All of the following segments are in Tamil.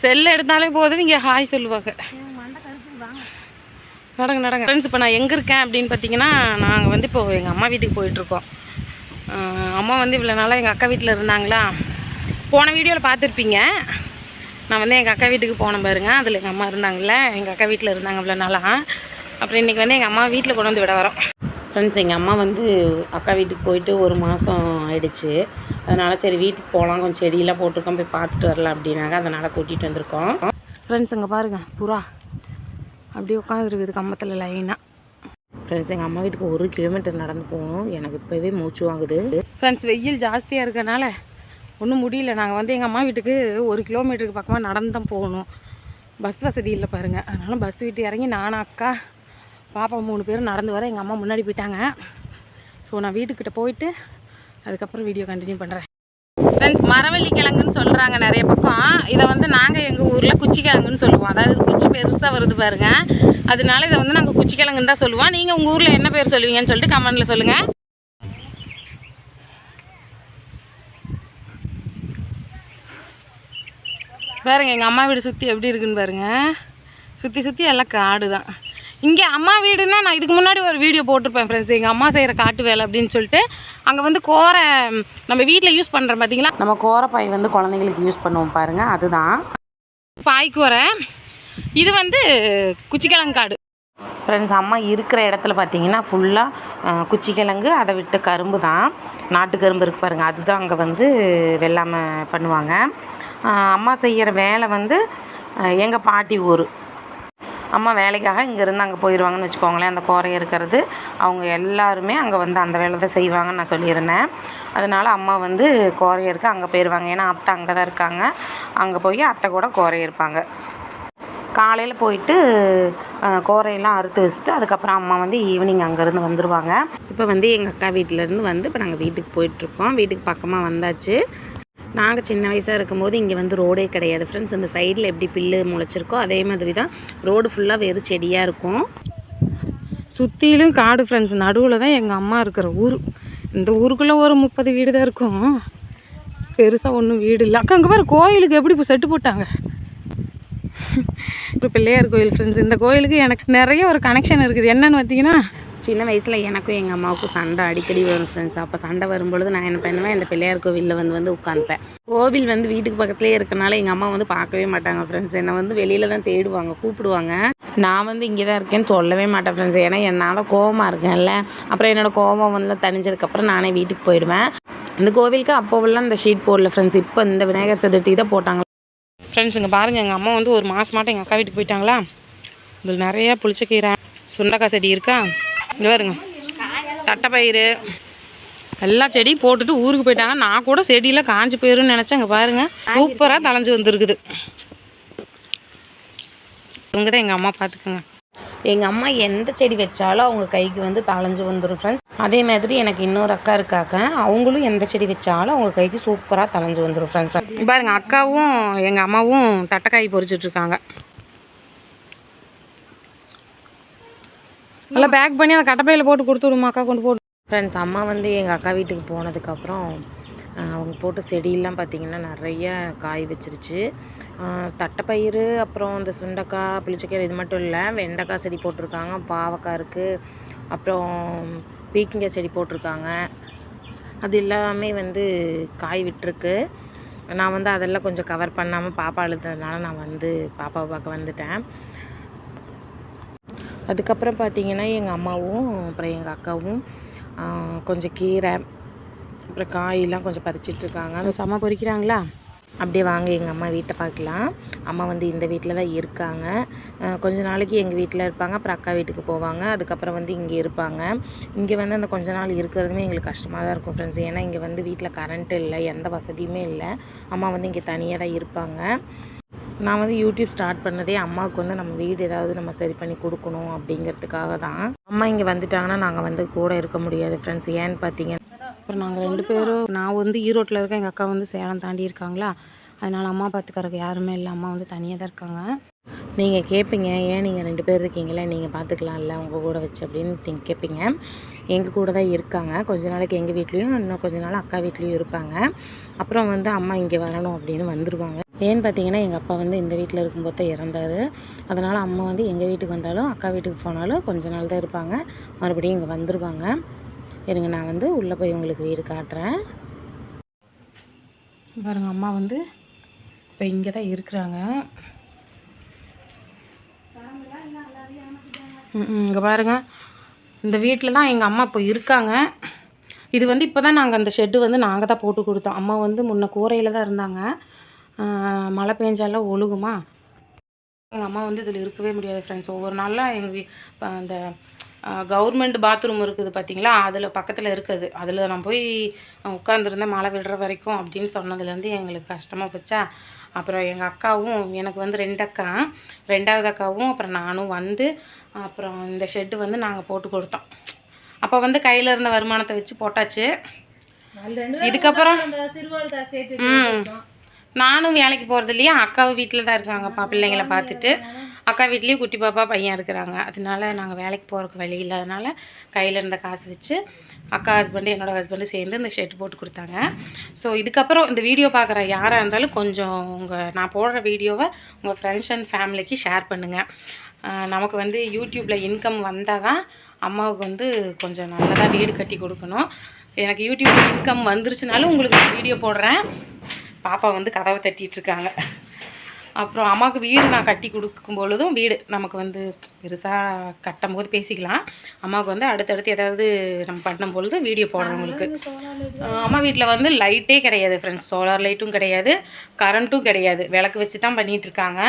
செல் எடுத்தாலே போதும் இங்கே ஹாய் சொல்லுவாங்க. நடங்க நடங்க ஃப்ரெண்ட்ஸ். இப்போ நான் எங்கே இருக்கேன் அப்படின்னு பார்த்தீங்கன்னா, நாங்கள் வந்து இப்போது எங்கள் அம்மா வீட்டுக்கு போயிட்டுருக்கோம். அம்மா வந்து இவ்வளோ நாளாக எங்கள் அக்கா வீட்டில் இருந்தாங்களா, போன வீடியோவில் பார்த்துருப்பீங்க. நான் வந்து எங்கள் அக்கா வீட்டுக்கு போனேன் பாருங்க. அதில் எங்கள் அம்மா இருந்தாங்கள்ல, எங்கள் அக்கா வீட்டில் இருந்தாங்க இவ்வளோ நாளாக. அப்புறம் இன்றைக்கி வந்து எங்கள் அம்மா வீட்டில் கொண்டு வந்து விட வரோம் ஃப்ரெண்ட்ஸ். எங்கள் அம்மா வந்து அக்கா வீட்டுக்கு போயிட்டு 1 மாதம் ஆகிடுச்சு. அதனால் சரி வீட்டுக்கு போகலாம், கொஞ்சம் செடியெல்லாம் போட்டிருக்கோம், போய் பார்த்துட்டு வரலாம் அப்படின்னாங்க. அதனால் கூட்டிகிட்டு வந்திருக்கோம் ஃப்ரெண்ட்ஸ். இங்கே பாருங்கள், புறா அப்படியே உட்காந்துருக்குது கம்பத்தில் லைனாக. ஃப்ரெண்ட்ஸ், எங்கள் அம்மா வீட்டுக்கு 1 கிலோமீட்டர் நடந்து போகணும். எனக்கு இப்போவே மூச்சு வாங்குது ஃப்ரெண்ட்ஸ். வெயில் ஜாஸ்தியாக இருக்கனால ஒன்றும் முடியல. நாங்கள் வந்து எங்கள் அம்மா வீட்டுக்கு 1 கிலோமீட்டருக்கு பக்கமாக நடந்து தான் போகணும். பஸ் வசதி இல்லை பாருங்கள். அதனால் பஸ் விட்டு இறங்கி நானும் அக்கா பாப்பா 3 பேரும் நடந்து வர. எங்கள் அம்மா முன்னாடி போயிட்டாங்க. ஸோ நான் வீட்டுக்கிட்ட போயிட்டு அதுக்கப்புறம் வீடியோ கண்டினியூ பண்ணுறேன் ஃப்ரெண்ட்ஸ். மரவள்ளி கிழங்குன்னு சொல்கிறாங்க நிறைய பக்கம். இதை வந்து நாங்கள் எங்கள் ஊரில் குச்சி கிழங்குன்னு சொல்லுவோம். அதாவது குச்சி பெருசாக வருது பாருங்கள். அதனால இதை வந்து நாங்கள் குச்சி கிழங்குன்னு தான் சொல்லுவோம். நீங்கள் உங்கள் ஊரில் என்ன பேர் சொல்லுவீங்கன்னு சொல்லிட்டு கமெண்ட்டில் சொல்லுங்கள். பாருங்கள் எங்கள் அம்மா வீடு சுற்றி எப்படி இருக்குன்னு பாருங்கள். சுற்றி சுற்றி எல்லாம் காடு தான். இங்கே அம்மா வீடுன்னா நான் இதுக்கு முன்னாடி ஒரு வீடியோ போட்டிருப்பேன் ஃப்ரெண்ட்ஸ். எங்கள் அம்மா செய்கிற காட்டு வேலை அப்படின்னு சொல்லிட்டு. அங்கே வந்து கோரை நம்ம வீட்டில் யூஸ் பண்ணுறோம் பார்த்தீங்களா, நம்ம கோரைப்பாய் வந்து குழந்தைங்களுக்கு யூஸ் பண்ணுவோம் பாருங்கள், அதுதான் பாய்க்கூரை. இது வந்து குச்சிக்கிழங்கு காடு ஃப்ரெண்ட்ஸ். அம்மா இருக்கிற இடத்துல பார்த்தீங்கன்னா ஃபுல்லாக குச்சிக்கிழங்கு, அதை விட்டு கரும்பு தான், நாட்டு கரும்பு இருக்குது பாருங்கள், அதுதான் அங்கே வந்து வெள்ளாமை பண்ணுவாங்க. அம்மா செய்கிற வேலை வந்து எங்கள் பாட்டி ஊர். அம்மா வேலைக்காக இங்கேருந்து அங்கே போயிடுவாங்கன்னு வச்சுக்கோங்களேன். அந்த கோரை இருக்கிறது அவங்க எல்லாருமே அங்கே வந்து அந்த வேலை தான் செய்வாங்கன்னு நான் சொல்லியிருந்தேன். அதனால் அம்மா வந்து கோரை இருக்க அங்கே போயிடுவாங்க. ஏன்னா அத்தை அங்கே தான் இருக்காங்க. அங்கே போய் அத்தை கூட கோரை இருப்பாங்க. காலையில் போயிட்டு கோரையெல்லாம் அறுத்து வச்சுட்டு அதுக்கப்புறம் அம்மா வந்து ஈவினிங் அங்கேருந்து வந்துடுவாங்க. இப்போ வந்து எங்கள் அக்கா வீட்டிலேருந்து வந்து இப்போ நாங்கள் வீட்டுக்கு போயிட்டுருக்கோம். வீட்டுக்கு பக்கமாக வந்தாச்சு. நாங்கள் சின்ன வயசாக இருக்கும்போது இங்கே வந்து ரோடே கிடையாது ஃப்ரெண்ட்ஸ். இந்த சைடில் எப்படி புல்லு முளைச்சிருக்கோ அதே மாதிரி தான் ரோடு ஃபுல்லாக வெறும் செடியாக இருக்கும். சுற்றிலும் காடு ஃப்ரெண்ட்ஸ். நடுவில் தான் எங்கள் அம்மா இருக்கிற ஊர். இந்த ஊருக்குள்ளே ஒரு 30 வீடு தான் இருக்கும். பெருசாக ஒன்றும் வீடு இல்லை. அக்கா அங்கே பாரு, கோயிலுக்கு எப்படி இப்போ செட்டு போட்டாங்க. இப்போ பிள்ளையார் கோயில் ஃப்ரெண்ட்ஸ். இந்த கோயிலுக்கு எனக்கு நிறைய ஒரு கனெக்ஷன் இருக்குது. என்னென்னு பார்த்தீங்கன்னா, சின்ன வயசில் எனக்கும் எங்கள் அம்மாவுக்கும் சண்டை அடிக்கடி வரும் ஃப்ரெண்ட்ஸ். அப்போ சண்டை வரும்பொழுது நான் என்ன பண்ணுவேன், இந்த பிள்ளையார் கோவிலில் வந்து உட்காந்துப்பேன். கோவில் வந்து வீட்டுக்கு பக்கத்துலேயே இருக்கனால எங்கள் அம்மா வந்து பார்க்கவே மாட்டாங்க ஃப்ரெண்ட்ஸ். என்னை வந்து வெளியில் தான் தேடுவாங்க, கூப்பிடுவாங்க. நான் வந்து இங்கே தான் இருக்கேன்னு சொல்லவே மாட்டேன் ஃப்ரெண்ட்ஸ். ஏன்னா என்னால் கோவமாக இருக்கேன்ல. அப்புறம் என்னோடய கோவம் வந்து தணிஞ்சதுக்கப்புறம் நானே வீட்டுக்கு போயிடுவேன். இந்த கோவிலுக்கு அப்போவெல்லாம் இந்த ஷீட் போடல ஃப்ரெண்ட்ஸ். இப்போ இந்த விநாயகர் சதுர்த்தி தான் போட்டாங்க ஃப்ரெண்ட்ஸ். இங்கே பாருங்கள், எங்கள் அம்மா வந்து 1 மாதமாட்டம் எங்கள் அக்கா வீட்டுக்கு போயிட்டாங்களா. இதில் நிறையா புளிச்சக்கீரை, சுண்டக்காய் செடி இருக்கா. இங்கே பாருங்க, தட்டைப்பயிறு எல்லா செடியும் போட்டுட்டு ஊருக்கு போயிட்டாங்க. நான் கூட செடியில் காஞ்சி போயிருன்னு நினச்சேன். இங்கே பாருங்கள், சூப்பராக தளைஞ்சு வந்துருக்குது. இவங்க தான் எங்கள் அம்மா, பார்த்துக்கோங்க. எங்கள் அம்மா எந்த செடி வச்சாலும் அவங்க கைக்கு வந்து தளைஞ்சு வந்துடும் ஃப்ரெண்ட்ஸ். அதே மாதிரி எனக்கு இன்னொரு அக்கா இருக்காங்க. அவங்களும் எந்த செடி வச்சாலும் அவங்க கைக்கு சூப்பராக தளைஞ்சு வந்துடும் ஃப்ரெண்ட்ஸ். பாருங்கள், அக்காவும் எங்கள் அம்மாவும் தட்டைக்காய் பொரிச்சிட்ருக்காங்க. நல்லா பேக் பண்ணி அந்த கட்டைப்பையில் போட்டு கொடுத்து விடுமா அக்கா, கொண்டு போட்டு ஃப்ரெண்ட்ஸ். அம்மா வந்து எங்கள் அக்கா வீட்டுக்கு போனதுக்கப்புறம் அவங்க போட்ட செடியெல்லாம் பார்த்திங்கன்னா நிறைய காய் வச்சிருச்சு. தட்டைப்பயிறு, அப்புறம் இந்த சுண்டைக்காய், புளிச்சக்கீரை, இது மட்டும் இல்லை, வெண்டைக்காய் செடி போட்டிருக்காங்க, பாவக்காய் இருக்குது, அப்புறம் பீக்கங்காய் செடி போட்டிருக்காங்க. அது எல்லாமே வந்து காய் விட்டுருக்கு. நான் வந்து அதெல்லாம் கொஞ்சம் கவர் பண்ணாமல் பாப்பா அழுத்ததுனால நான் வந்து பாப்பாவை பார்க்க வந்துட்டேன். அதுக்கப்புறம் பார்த்திங்கன்னா எங்கள் அம்மாவும் அப்புறம் எங்கள் அக்காவும் கொஞ்சம் கீரை அப்புறம் காயெல்லாம் கொஞ்சம் பறிச்சிட்ருக்காங்க. அந்த அம்மா பொறிக்கிறாங்களா. அப்படியே வாங்க எங்கள் அம்மா வீட்டை பார்க்கலாம். அம்மா வந்து இந்த வீட்டில் தான் இருக்காங்க. கொஞ்ச நாளைக்கு எங்கள் வீட்டில் இருப்பாங்க, அப்புறம் அக்கா வீட்டுக்கு போவாங்க, அதுக்கப்புறம் வந்து இங்கே இருப்பாங்க. இங்கே வந்து அந்த கொஞ்ச நாள் இருக்கிறதுமே எங்களுக்கு கஷ்டமாக தான் இருக்கும் ஃப்ரெண்ட்ஸ். ஏன்னா இங்கே வந்து வீட்டில் கரண்ட்டு இல்லை, எந்த வசதியுமே இல்லை. அம்மா வந்து இங்கே தனியாக தான் இருப்பாங்க. நான் வந்து யூடியூப் ஸ்டார்ட் பண்ணதே அம்மாவுக்கு வந்து நம்ம வீடு ஏதாவது நம்ம சரி பண்ணி கொடுக்கணும் அப்படிங்கிறதுக்காக தான். அம்மா இங்கே வந்துட்டாங்கன்னா நாங்கள் வந்து கூட இருக்க முடியாது ஃப்ரெண்ட்ஸ். ஏன்னு பார்த்தீங்கன்னா, அப்புறம் நாங்கள் 2 பேரும், நான் வந்து ஈரோட்டில் இருக்கேன், எங்கள் அக்கா வந்து சேலம் தாண்டி இருக்காங்களா. அதனால் அம்மா பார்த்துக்கறதுக்கு யாருமே இல்லை. அம்மா வந்து தனியாக தான் இருக்காங்க. நீங்கள் கேட்பீங்க, ஏன் நீங்கள் 2 பேர் இருக்கீங்களே, நீங்கள் பார்த்துக்கலாம்ல உங்கள் கூட வச்சு அப்படின்னு நீங்கள் கேட்பீங்க. எங்கள் கூட தான் இருக்காங்க. கொஞ்ச நாளைக்கு எங்கள் வீட்லேயும், இன்னும் கொஞ்ச நாள் அக்கா வீட்லேயும் இருப்பாங்க. அப்புறம் வந்து அம்மா இங்கே வரணும் அப்படின்னு வந்துடுவாங்க. ஏன்னு பார்த்தீங்கன்னா எங்கள் அப்பா வந்து இந்த வீட்டில் இருக்கும்போது தான் இறந்தார். அதனால் அம்மா வந்து எங்கள் வீட்டுக்கு வந்தாலும் அக்கா வீட்டுக்கு போனாலும் கொஞ்ச நாள் தான் இருப்பாங்க, மறுபடியும் இங்கே வந்துடுவாங்க. இருங்க நான் வந்து உள்ளே போய் உங்களுக்கு வீடு காட்டுறேன். பாருங்க அம்மா வந்து இப்போ இங்கே தான் இருக்கிறாங்க. இங்கே பாருங்கள், இந்த வீட்டில் தான் எங்கள் அம்மா இப்போ இருக்காங்க. இது வந்து இப்போ தான் நாங்கள் அந்த ஷெட்டு வந்து நாங்கள் தான் போட்டு கொடுத்தோம். அம்மா வந்து முன்ன கூரையில் தான் இருந்தாங்க. மழை பெஞ்சாலும் ஒழுகுமா, எங்கள் அம்மா வந்து இதில் இருக்கவே முடியாது ஃப்ரெண்ட்ஸ். ஒவ்வொரு நாளில் அந்த கவர்மெண்ட் பாத்ரூம் இருக்குது பார்த்தீங்களா, அதில் பக்கத்தில் இருக்குது. அதில் நான் போய் உட்காந்துருந்தேன் மழை விடுற வரைக்கும் அப்படின்னு சொன்னதுலேருந்து எங்களுக்கு கஷ்டமாக போச்சா. அப்புறம் எங்கள் அக்காவும், எனக்கு வந்து 2 அக்கா, 2வது அக்காவும் அப்புறம் நானும் வந்து அப்புறம் இந்த ஷெட்டு வந்து நாங்கள் போட்டு கொடுத்தோம். அப்போ வந்து கையில் இருந்த வருமானத்தை வச்சு போட்டாச்சு. இதுக்கப்புறம் நானும் வேலைக்கு போகிறது இல்லையா, அக்காவும் வீட்டில் தான் இருக்காங்கப்பா பிள்ளைங்களை பார்த்துட்டு. அக்கா வீட்லேயும் குட்டி பாப்பா பையன் இருக்கிறாங்க. அதனால நாங்கள் வேலைக்கு போகிறதுக்கு வழி இல்லாதனால கையில் இருந்த காசு வச்சு அக்கா ஹஸ்பண்டு என்னோடய ஹஸ்பண்டு சேர்ந்து இந்த ஷெட் போட்டு கொடுத்தாங்க. ஸோ இதுக்கப்புறம் இந்த வீடியோ பார்க்குற யாராக இருந்தாலும் கொஞ்சம் நான் போடுற வீடியோவை உங்கள் ஃப்ரெண்ட்ஸ் அண்ட் ஃபேமிலிக்கு ஷேர் பண்ணுங்கள். நமக்கு வந்து யூடியூப்பில் இன்கம் வந்தால் தான் அம்மாவுக்கு வந்து கொஞ்சம் நல்லதாக வீடு கட்டி கொடுக்கணும். எனக்கு யூடியூப்பில் இன்கம் வந்துருச்சுனாலும் உங்களுக்கு வீடியோ போடுறேன். பாப்பா வந்து கதவை தட்டிகிட்ருக்காங்க. அப்புறம் அம்மாவுக்கு வீடு நான் கட்டி கொடுக்கும் பொழுதும், வீடு நமக்கு வந்து பெருசாக கட்டும் போது பேசிக்கலாம். அம்மாவுக்கு வந்து அடுத்தடுத்து ஏதாவது நம்ம பண்ணும் பொழுது வீடியோ போடுறவங்களுக்கு. அம்மா வீட்டில் வந்து லைட்டே கிடையாது ஃப்ரெண்ட்ஸ், சோலார் லைட்டும் கிடையாது, கரண்ட்டும் கிடையாது, விளக்கு வச்சு தான் பண்ணிகிட்ருக்காங்க.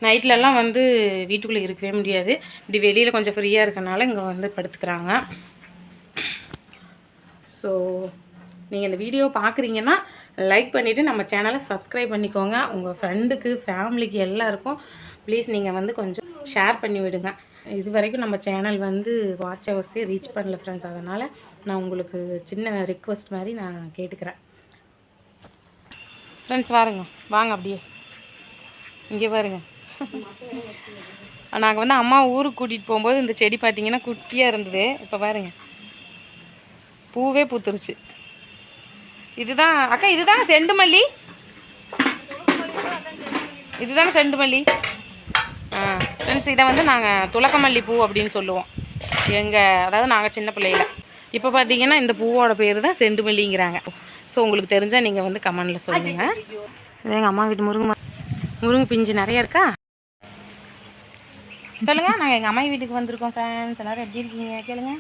நைட்லலாம் வந்து வீட்டுக்குள்ளே இருக்கவே முடியாது. இப்படி வெளியில் கொஞ்சம் ஃப்ரீயாக இருக்கனால இங்கே வந்து படுத்துக்கிறாங்க. ஸோ நீங்கள் இந்த வீடியோ பார்க்குறீங்கன்னா லைக் பண்ணிவிட்டு நம்ம சேனலை சப்ஸ்கிரைப் பண்ணிக்கோங்க. உங்கள் ஃப்ரெண்டுக்கு ஃபேமிலிக்கு எல்லாருக்கும் ப்ளீஸ் நீங்கள் வந்து கொஞ்சம் ஷேர் பண்ணி விடுங்க. இது வரைக்கும் நம்ம சேனல் வந்து வாட்ச் ஹவர்ஸே ரீச் பண்ணல ஃப்ரெண்ட்ஸ். அதனால் நான் உங்களுக்கு சின்ன ரிக்வெஸ்ட் மாதிரி நான் கேட்டுக்கிறேன். ஃப்ரெண்ட்ஸ் வாங்க அப்படியே இங்கே பாருங்கள். நாங்கள் வந்து அம்மா ஊருக்கு கூட்டிகிட்டு போகும்போது இந்த செடி பார்த்திங்கன்னா குட்டியாக இருந்தது. இப்போ பாருங்கள் பூவே பூத்துருச்சு. இதுதான் அக்கா, இதுதான் செண்டு மல்லி, இதுதானே செண்டு மல்லி. ஃப்ரெண்ட்ஸ் இதை வந்து நாங்கள் துளக்கமல்லி பூ அப்படின்னு சொல்லுவோம் அதாவது நாங்கள் சின்ன பிள்ளையில. இப்போ பார்த்தீங்கன்னா இந்த பூவோட பேர் தான் செண்டு மல்லிங்கிறாங்க. ஸோ உங்களுக்கு தெரிஞ்சால் நீங்கள் வந்து கமெண்டில் சொல்லுங்கள். எங்கள் அம்மா வீட்டு முருங்கை பிஞ்சு நிறையா இருக்கா சொல்லுங்கள். நாங்கள் எங்கள் அம்மா வீட்டுக்கு வந்திருக்கோம் ஃப்ரெண்ட்ஸ். எல்லோரும் எப்படி இருக்கீங்க கேளுங்க.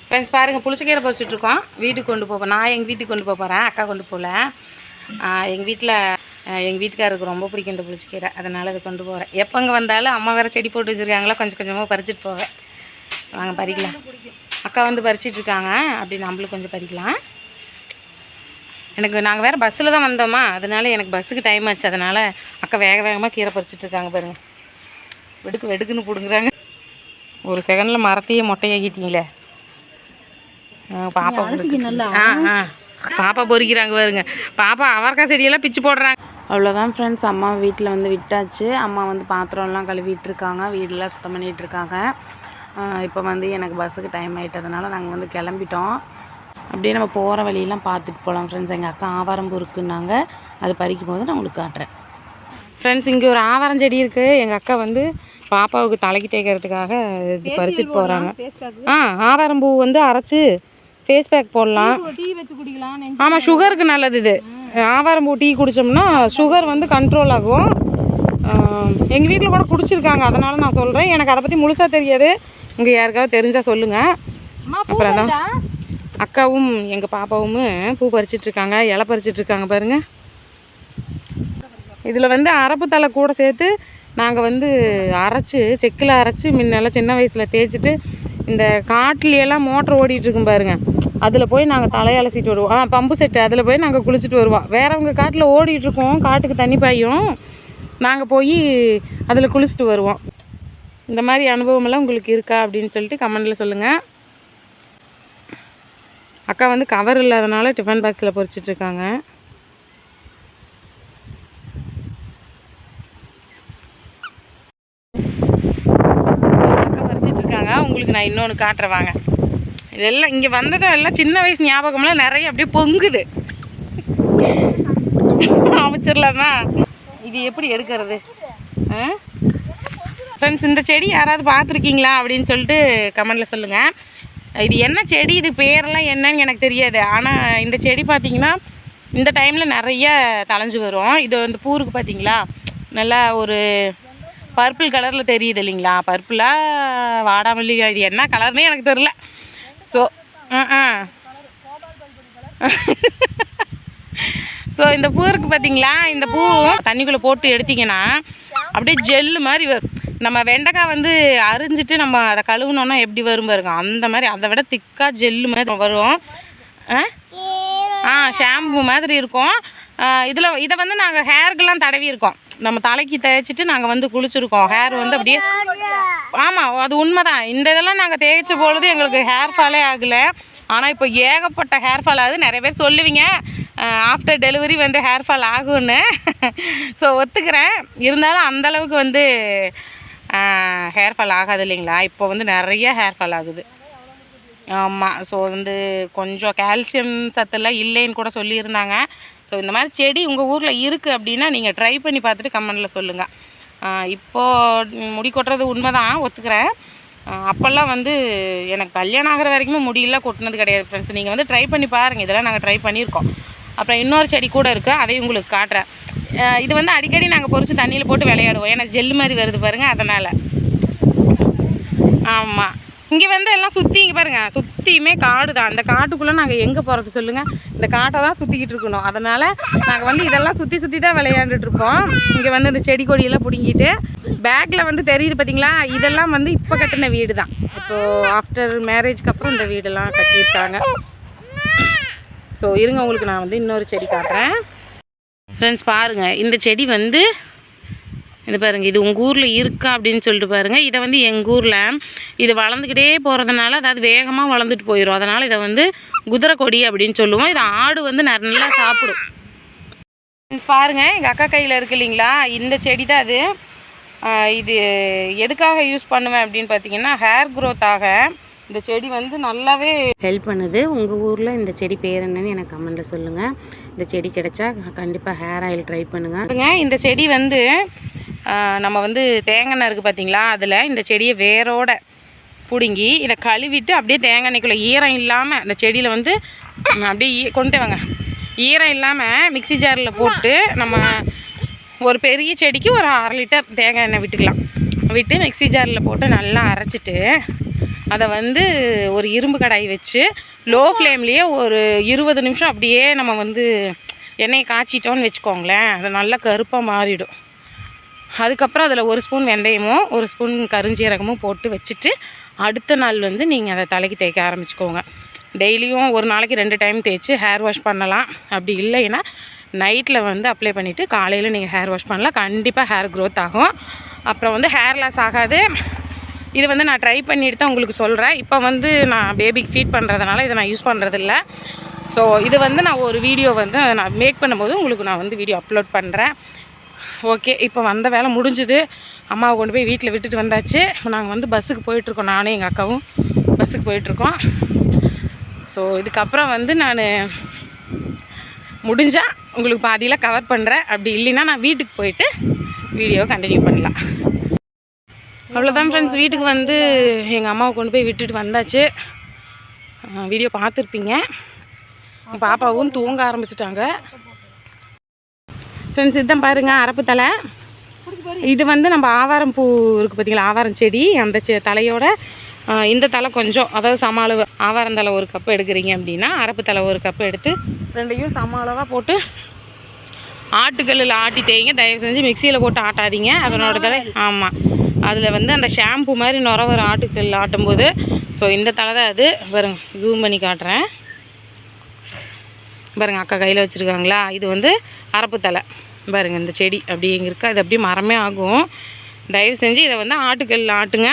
ஃப்ரெண்ட்ஸ் பாருங்கள், புளிச்சக்கீரை பறிச்சுட்ருக்கோம். வீட்டுக்கு கொண்டு போப்போம். நான் எங்கள் வீட்டுக்கு கொண்டு போகிறேன், அக்கா கொண்டு போகல. எங்கள் வீட்டுக்காருக்கு ரொம்ப பிடிக்கும் இந்த புளிச்சக்கீரை, அதனால் அதை கொண்டு போகிறேன். எப்போங்க வந்தாலும் அம்மா வேறு செடி போட்டு வச்சுருக்காங்களா, கொஞ்சம் கொஞ்சமாக பறிச்சுட்டு போவேன். வாங்க பறிக்கலாம். அக்கா வந்து பறிச்சிட்ருக்காங்க, அப்படி நம்மளும் கொஞ்சம் பறிக்கலாம். நாங்கள் வேறு பஸ்ஸில் தான் வந்தோமா, அதனால் எனக்கு பஸ்ஸுக்கு டைம் ஆச்சு. அதனால் அக்கா வேகமாக கீரை பறிச்சிட்ருக்காங்க பாருங்கள். வெடுக்குன்னு பிடுங்குறாங்க. ஒரு செகண்டில் மரத்தையே மொட்டையாக்கிட்டீங்களே. பாப்பா பாப்பா பொறிக்கிறாங்க பாருங்க. பாப்பா அவரைக்காய் செடியெல்லாம் பிச்சு போடுறாங்க. அவ்வளோதான் ஃப்ரெண்ட்ஸ், அம்மா வீட்டில் வந்து விட்டாச்சு. அம்மா வந்து பாத்திரம்லாம் கழுவிட்டு இருக்காங்க, வீடெல்லாம் சுத்தம் பண்ணிகிட்டு இருக்காங்க. இப்போ வந்து எனக்கு பஸ்ஸுக்கு டைம் ஆகிட்டதுனால நாங்கள் வந்து கிளம்பிட்டோம். அப்படியே நம்ம போகிற வழியெல்லாம் பார்த்துட்டு போகலாம் ஃப்ரெண்ட்ஸ். எங்கள் அக்கா ஆவாரம்பூ இருக்குன்னாங்க, அது பறிக்கும் போது நான் உங்களுக்கு காட்டுறேன். ஃப்ரெண்ட்ஸ் இங்கே ஒரு ஆவாரம் செடி இருக்குது. எங்கள் அக்கா வந்து பாப்பாவுக்கு தலைக்கு தேய்க்கிறதுக்காக இது பறிச்சுட்டு போகிறாங்க. ஆவாரம்பூ வந்து அரைச்சி ஃபேஸ் பேக் போடலாம், டீ வச்சு குடிக்கலாம். ஆமாம், சுகருக்கு நல்லது இது. ஆவாரம்பூ டீ குடித்தோம்னா சுகர் வந்து கண்ட்ரோல் ஆகும். எங்கள் வீட்டில் கூட குடிச்சிருக்காங்க, அதனால் நான் சொல்கிறேன். எனக்கு அதை பற்றி முழுசாக தெரியாது, இங்கே யாருக்காவது தெரிஞ்சால் சொல்லுங்கள். அப்புறம் தான் அக்காவும் எங்கள் பாப்பாவும் பூ பறிச்சிட்ருக்காங்க, இலை பறிச்சிட்ருக்காங்க பாருங்கள். இதில் வந்து அரப்பு தலை கூட சேர்த்து நாங்கள் வந்து அரைச்சி செக்கில் அரைச்சி முன்னெல்லாம் சின்ன வயசில் தேய்ச்சிட்டு இந்த காட்டிலெல்லாம் மோட்டர் ஓடிட்டுருக்கும் பாருங்கள், அதில் போய் நாங்கள் தலையை அலசிட்டு வருவோம். பம்பு செட்டு, அதில் போய் நாங்கள் குளிச்சுட்டு வருவோம். வேறவங்க காட்டில் ஓடிட்டுருக்கோம், காட்டுக்கு தண்ணி பாயும், நாங்கள் போய் அதில் குளிச்சுட்டு வருவோம். இந்த மாதிரி அனுபவமெல்லாம் உங்களுக்கு இருக்கா அப்படின்னு சொல்லிட்டு கமெண்டில் சொல்லுங்கள். அக்கா வந்து கவர் இல்லாதனால டிஃபன் பாக்ஸில் பொறிச்சிட்ருக்காங்க. உங்களுக்கு நான் இன்னொன்று காட்டுறேன் வாங்க. இதெல்லாம் இங்கே வந்ததும் எல்லாம் சின்ன வயசு ஞாபகம்லாம் நிறைய அப்படியே பொங்குது. அமைச்சிடலாமா? இது எப்படி எடுக்கிறது ஃப்ரெண்ட்ஸ்? இந்த செடி யாராவது பார்த்துருக்கீங்களா அப்படின்னு சொல்லிட்டு கமெண்டில் சொல்லுங்கள். இது என்ன செடி, இது பேரெல்லாம் என்னன்னு எனக்கு தெரியாது. ஆனால் இந்த செடி பார்த்திங்கன்னா இந்த டைமில் நிறைய தளைஞ்சு வரும். இது வந்து பூருக்கு பார்த்திங்களா நல்லா ஒரு பர்பிள் கலரில் தெரியுது இல்லைங்களா? பர்பிளாக வாடாமல்லிகை, இது என்ன கலர்னே எனக்கு தெரில. ஸோ ஸோ இந்த பூ இருக்குது பார்த்தீங்களா? இந்த பூ தண்ணிக்குள்ளே போட்டு எடுத்திங்கன்னா அப்படியே ஜெல்லு மாதிரி வரும். நம்ம வெண்டைக்காய் வந்து அரிஞ்சிட்டு நம்ம அதை கழுவுனோன்னா எப்படி வரும் பாருங்க, அந்த மாதிரி. அதை விட திக்காக ஜெல்லு மாதிரி வரும். ஷாம்பு மாதிரி இருக்கும். இதை வந்து நாங்கள் ஹேருக்கெல்லாம் தடவி இருக்கோம். நம்ம தலைக்கு தேய்ச்சிட்டு நாங்கள் வந்து குளிச்சுருக்கோம். ஹேர் வந்து அப்படியே, ஆமாம் அது உண்மை தான். இந்த இதெல்லாம் நாங்கள் தேய்ச்ச பொழுது எங்களுக்கு ஹேர் ஃபாலே ஆகலை. ஆனால் இப்போ ஏகப்பட்ட ஹேர் ஃபால் ஆகுது. நிறைய பேர் சொல்லுவீங்க ஆஃப்டர் டெலிவரி வந்து ஹேர் ஃபால் ஆகும்னு. ஸோ ஒத்துக்கிறேன். இருந்தாலும் அந்தளவுக்கு வந்து ஹேர் ஃபால் ஆகாது இல்லைங்களா? இப்போ வந்து நிறைய ஹேர் ஃபால் ஆகுது. ஆமாம். ஸோ வந்து கொஞ்சம் கால்சியம் சத்தெல்லாம் இல்லைன்னு கூட சொல்லியிருந்தாங்க. ஸோ இந்த மாதிரி செடி உங்கள் ஊரில் இருக்குது அப்படின்னா நீங்கள் ட்ரை பண்ணி பார்த்துட்டு கமெண்டில் சொல்லுங்கள். இப்போது முடி கொட்டுறது உண்மை தான், ஒத்துக்கிறேன். அப்போல்லாம் வந்து எனக்கு கல்யாணம் ஆகிற வரைக்குமே முடியெல்லாம் கொட்டினது கிடையாது ஃப்ரெண்ட்ஸ். நீங்கள் வந்து ட்ரை பண்ணி பாருங்கள். இதெல்லாம் நாங்கள் ட்ரை பண்ணியிருக்கோம். அப்புறம் இன்னொரு செடி கூட இருக்குது, அதையும் உங்களுக்கு காட்டுறேன். இது வந்து அடிக்கடி நாங்கள் பொறிச்சு தண்ணியில் போட்டு விளையாடுவோம். ஏன்னா ஜெல்லு மாதிரி வருது பாருங்கள், அதனால். ஆமாம். இங்கே வந்து எல்லாம் சுற்றி இங்கே பாருங்கள், சுற்றியுமே காடு தான். அந்த காட்டுக்குள்ளே நாங்கள் எங்கே போகிறது சொல்லுங்கள்? இந்த காட்டை தான் சுற்றிக்கிட்டு இருக்கணும். அதனால் நாங்கள் வந்து இதெல்லாம் சுற்றி தான் விளையாண்டுட்ருப்போம். இங்கே வந்து இந்த செடி கொடியெல்லாம் பிடுங்கிட்டு பேக்கில் வந்து தெரியுது பார்த்தீங்களா? இதெல்லாம் வந்து இப்போ கட்டின வீடு தான். இப்போது ஆஃப்டர் மேரேஜ்க்கு அப்புறம் இந்த வீடெல்லாம் கட்டியிருக்காங்க. ஸோ இருங்க, உங்களுக்கு நான் வந்து இன்னொரு செடி காட்டுறேன் ஃப்ரெண்ட்ஸ். பாருங்கள், இந்த செடி வந்து இது பாருங்கள், இது உங்கள் ஊரில் இருக்கா அப்படின்னு சொல்லிட்டு பாருங்கள். இதை வந்து எங்கள் ஊரில் இது வளர்ந்துக்கிட்டே போகிறதுனால, அதாவது வேகமாக வளர்ந்துட்டு போயிடும். அதனால் இதை வந்து குதிரை கொடி அப்படின்னு சொல்லுவோம். இதை ஆடு வந்து நல்லா சாப்பிடும். பாருங்கள், எங்கள் அக்கா கையில் இருக்குது இல்லைங்களா? இந்த செடி தான் அது. இது எதுக்காக யூஸ் பண்ணுவேன் அப்படின்னு பார்த்தீங்கன்னா, ஹேர் க்ரோத்தாக இந்த செடி வந்து நல்லாவே ஹெல்ப் பண்ணுது. உங்கள் ஊரில் இந்த செடி பேர் என்னன்னு எனக்கு கமெண்டில் சொல்லுங்கள். இந்த செடி கிடைச்சா கண்டிப்பாக ஹேர் ஆயில் ட்ரை பண்ணுங்கள். இந்த செடி வந்து நம்ம வந்து தேங்காய் இருக்குது பார்த்தீங்களா? அதில் இந்த செடியை வேரோட பிடுங்கி இதை கழுவிட்டு அப்படியே தேங்காய் எண்ணெய்க்குள்ளே ஈரம் இல்லாமல் அந்த செடியில் வந்து அப்படியே கொண்டு வாங்க, ஈரம் இல்லாமல் மிக்சி ஜாரில் போட்டு நம்ம ஒரு பெரிய செடிக்கு ஒரு 1/2 லிட்டர் தேங்காய் எண்ணெய் விட்டுக்கலாம். விட்டு மிக்சி ஜாரில் போட்டு நல்லா அரைச்சிட்டு அதை வந்து ஒரு இரும்பு கடாய் வச்சு லோ ஃப்ளேம்லேயே ஒரு 20 நிமிஷம் அப்படியே நம்ம வந்து எண்ணெயை காய்ச்சிட்டோன்னு வச்சுக்கோங்களேன். அது நல்லா கருப்பாக மாறிடும். அதுக்கப்புறம் அதில் 1 ஸ்பூன் வெந்தயமும் 1 ஸ்பூன் கருஞ்சீரகமும் போட்டு வச்சுட்டு அடுத்த நாள் வந்து நீங்கள் அதை தலைக்கு தேய்க்க ஆரம்பிச்சுக்கோங்க. டெய்லியும் ஒரு நாளைக்கு 2 டைம் தேய்ச்சி ஹேர் வாஷ் பண்ணலாம். அப்படி இல்லைன்னா நைட்டில் வந்து அப்ளை பண்ணிவிட்டு காலையில் நீங்கள் ஹேர் வாஷ் பண்ணலாம். கண்டிப்பாக ஹேர் க்ரோத் ஆகும். அப்புறம் வந்து ஹேர் லாஸ் ஆகாது. இது வந்து நான் ட்ரை பண்ணிட்டு தான் உங்களுக்கு சொல்கிறேன். இப்போ வந்து நான் பேபிக்கு ஃபீட் பண்ணுறதுனால இதை நான் யூஸ் பண்ணுறதில்ல. ஸோ இது வந்து நான் ஒரு வீடியோ வந்து நான் மேக் பண்ணும்போது உங்களுக்கு நான் வந்து வீடியோ அப்லோட் பண்ணுறேன். ஓகே, இப்போ வந்த வேலை முடிஞ்சுது. அம்மாவை கொண்டு போய் வீட்டில் விட்டுட்டு வந்தாச்சு. நாங்கள் வந்து பஸ்ஸுக்கு போயிட்டுருக்கோம். நானும் எங்கள் அக்காவும் பஸ்ஸுக்கு போயிட்டுருக்கோம். ஸோ இதுக்கப்புறம் வந்து நான் முடிஞ்சால் உங்களுக்கு பாதியில் கவர் பண்ணுறேன். அப்படி இல்லைன்னா நான் வீட்டுக்கு போயிட்டு வீடியோ கண்டினியூ பண்ணலாம். அவ்வளோதான் ஃப்ரெண்ட்ஸ். வீட்டுக்கு வந்து எங்கள் அம்மாவை கொண்டு போய் விட்டுட்டு வந்தாச்சு. வீடியோ பார்த்துருப்பீங்க. பாப்பாவும் தூங்க ஆரம்பிச்சிட்டாங்க ஃப்ரெண்ட்ஸ். இதுதான் பாருங்கள், அரப்பு தலை. இது வந்து நம்ம ஆவாரம் பூ இருக்குது பார்த்தீங்களா? ஆவாரம் செடி. அந்த தலையோட இந்த தலை கொஞ்சம், அதாவது சம அளவு. ஆவாரம் தலை 1 கப்பு எடுக்கிறீங்க அப்படின்னா அரப்பு தலை 1 கப்பு எடுத்து ரெண்டையும் சம அளவாக போட்டு ஆட்டுக்கல்லில் ஆட்டி தேய்ங்க. தயவு செஞ்சு மிக்சியில் போட்டு ஆட்டாதீங்க. அதனோட தலை, ஆமாம், அதில் வந்து அந்த ஷாம்பு மாதிரி நுர வர ஆட்டுக்கல் ஆட்டும்போது. ஸோ இந்த தலை தான் அது. பாருங்க, ஜூம் பண்ணி காட்டுறேன் பாருங்கள். அக்கா கையில் வச்சுருக்காங்களா? இது வந்து அரப்பு தலை. பாருங்கள், இந்த செடி அப்படி இங்கே இருக்கா, இது அப்படியே மரமே ஆகும். தயவு செஞ்சு இதை வந்து ஆட்டுக்கல்லில் ஆட்டுங்க.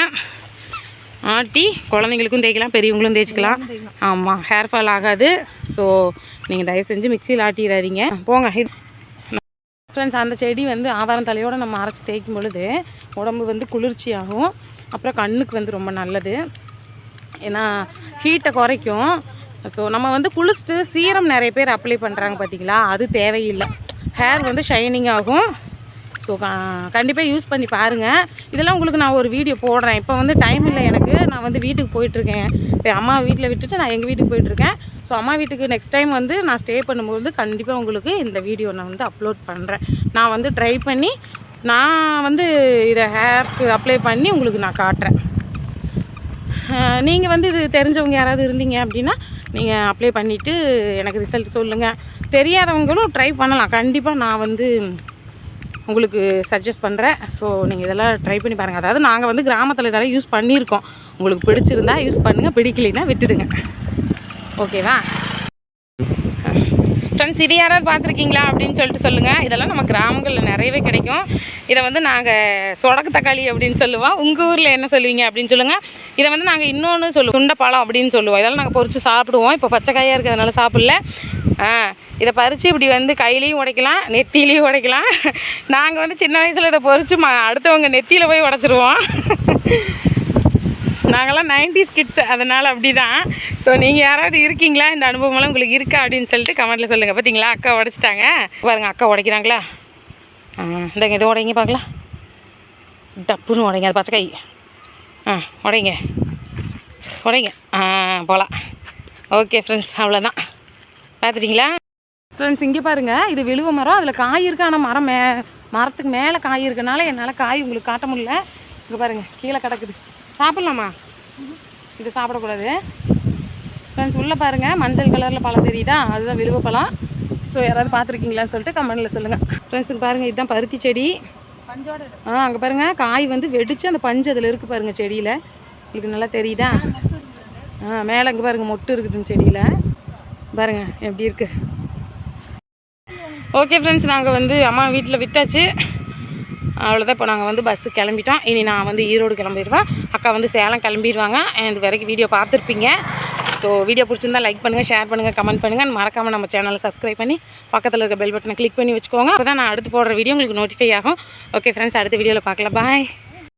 ஆட்டி குழந்தைங்களுக்கும் தேய்க்கலாம், பெரியவங்களும் தேய்ச்சிக்கலாம். ஆமாம், ஹேர் ஃபால் ஆகாது. ஸோ நீங்கள் தயவு செஞ்சு மிக்சியில் ஆட்டிடாதீங்க. போங்க. இது ஃப்ரெண்ட்ஸ், அந்த செடி வந்து ஆவாரம் தலையோடு நம்ம அரைச்சி தேய்க்கும் பொழுது உடம்பு வந்து குளிர்ச்சியாகும். அப்புறம் கண்ணுக்கு வந்து ரொம்ப நல்லது. ஏன்னா ஹீட்டை குறைக்கும். ஸோ நம்ம வந்து குளிச்சுட்டு சீரம் நிறைய பேர் அப்ளை பண்ணுறாங்க பார்த்தீங்களா, அது தேவையில்லை. ஹேர் வந்து ஷைனிங் ஆகும். ஸோ கண்டிப்பாக யூஸ் பண்ணி பாருங்கள். இதெல்லாம் உங்களுக்கு நான் ஒரு வீடியோ போடுறேன். இப்போ வந்து டைம் இல்லை எனக்கு, நான் வந்து வீட்டுக்கு போயிட்டுருக்கேன். இப்போ அம்மா வீட்டில் விட்டுட்டு நான் எங்கள் வீட்டுக்கு போயிட்டுருக்கேன். ஸோ அம்மா வீட்டுக்கு நெக்ஸ்ட் டைம் வந்து நான் ஸ்டே பண்ணும்போது கண்டிப்பாக உங்களுக்கு இந்த வீடியோ நான் வந்து அப்லோட் பண்ணுறேன். நான் வந்து ட்ரை பண்ணி நான் வந்து இதை ஹேருக்கு அப்ளை பண்ணி உங்களுக்கு நான் காட்டுறேன். நீங்கள் வந்து இது தெரிஞ்சவங்க யாராவது இருந்தீங்க அப்படின்னா நீங்கள் அப்ளை பண்ணிவிட்டு எனக்கு ரிசல்ட் சொல்லுங்கள். தெரியாதவங்களும் ட்ரை பண்ணலாம். கண்டிப்பாக நான் வந்து உங்களுக்கு சஜஸ்ட் பண்ணுறேன். ஸோ நீங்கள் இதெல்லாம் ட்ரை பண்ணி பாருங்கள். அதாவது நாங்கள் வந்து கிராமத்தில் இதெல்லாம் யூஸ் பண்ணியிருக்கோம். உங்களுக்கு பிடிச்சிருந்தா யூஸ் பண்ணுங்கள், பிடிக்கலைன்னா விட்டுடுங்க. ஓகேவா ஃப்ரெண்ட்ஸ்? இது யாராவது பார்த்துருக்கீங்களா அப்படின்னு சொல்லிட்டு சொல்லுங்கள். இதெல்லாம் நம்ம கிராமங்களில் நிறையவே கிடைக்கும். இதை வந்து நாங்கள் சொடக்கு தக்காளி அப்படின்னு சொல்லுவோம். உங்கள் ஊரில் என்ன சொல்லுவீங்க அப்படின்னு சொல்லுங்கள். இதை வந்து நாங்கள் இன்னொன்று சொல்லுவோம், துண்டைப்பழம் அப்படின்னு சொல்லுவோம். இதெல்லாம் நாங்கள் பொறிச்சு சாப்பிடுவோம். இப்போ பச்சை காயாக இருக்கிறதுனால சாப்பிடல. இதை பறித்து இப்படி வந்து கையிலையும் உடைக்கலாம், நெத்திலையும் உடைக்கலாம். நாங்கள் வந்து சின்ன வயசில் இதை பொறிச்சு அடுத்தவங்க நெத்தியில் போய் உடச்சிருவோம். நாங்கள்லாம் 90s கிட்ஸ், அதனால் அப்படி தான். ஸோ நீங்கள் யாராவது இருக்கீங்களா, இந்த அனுபவமெல்லாம் உங்களுக்கு இருக்கா அப்படின்னு சொல்லிட்டு கமெண்ட்டில் சொல்லுங்கள். பார்த்தீங்களா, அக்கா உடைச்சிட்டாங்க பாருங்கள். அக்கா உடைக்கிறாங்களா? இந்தங்க இதை உடைங்க பார்க்கலாம். டப்புன்னு உடைங்க, அது பச்சை கை. உடைங்க உடைங்க. போகலாம். ஓகே ஃப்ரெண்ட்ஸ், அவ்வளோதான். பார்த்துட்டிங்களா ஃப்ரெண்ட்ஸ்? இங்கே பாருங்கள், இது விழுவ மரம். அதில் காய் இருக்குது. ஆனால் மரத்துக்கு மேலே காய் இருக்கனால என்னால் காய் உங்களுக்கு காட்ட முடியல. இங்கே பாருங்கள், கீழே கிடக்குது. சாப்பிட்லாமா? இது சாப்பிடக்கூடாது ஃப்ரெண்ட்ஸ். உள்ளே பாருங்கள், மஞ்சள் கலரில் பழம் தெரியுதா, அதுதான் விழுவ பழம். ஸோ யாராவது பார்த்துருக்கீங்களான்னு சொல்லிட்டு கமெண்டில் சொல்லுங்கள். ஃப்ரெண்ட்ஸுக்கு பாருங்கள், இதுதான் பருத்தி செடி. அங்கே பாருங்கள், காய் வந்து வெடித்து அந்த பஞ்சு அதில் இருக்குது பாருங்கள் செடியில். உங்களுக்கு நல்லா தெரியுதா? மேலே இங்கே பாருங்கள், மொட்டு இருக்குதுன்னு செடியில் பாருங்கள் எப்படி இருக்குது. ஓகே ஃப்ரெண்ட்ஸ், நாங்கள் வந்து அம்மா வீட்டில் விட்டாச்சு. அவ்வளோதான். இப்போ நாங்கள் வந்து பஸ்ஸு கிளம்பிட்டோம். இனி நான் வந்து ஈரோடு கிளம்பிடுவேன். அக்கா வந்து சேலம் கிளம்பிடுவாங்க. இது வரைக்கும் வீடியோ பார்த்துருப்பீங்க. ஸோ வீடியோ பிடிச்சிருந்தா லைக் பண்ணுங்கள், ஷேர் பண்ணுங்கள், கமெண்ட் பண்ணுங்கள். மறக்காமல் நம்ம சேனலை சப்ஸ்கிரைப் பண்ணி பக்கத்தில் இருக்க பெல் பட்டனை கிளிக் பண்ணி வச்சுக்கோங்க. அப்போ தான் நான் அடுத்து போடுற வீடியோ உங்களுக்கு நோட்டிஃபை ஆகும். ஓகே ஃப்ரெண்ட்ஸ், அடுத்த வீடியோவில் பார்க்கலாம். பாய்.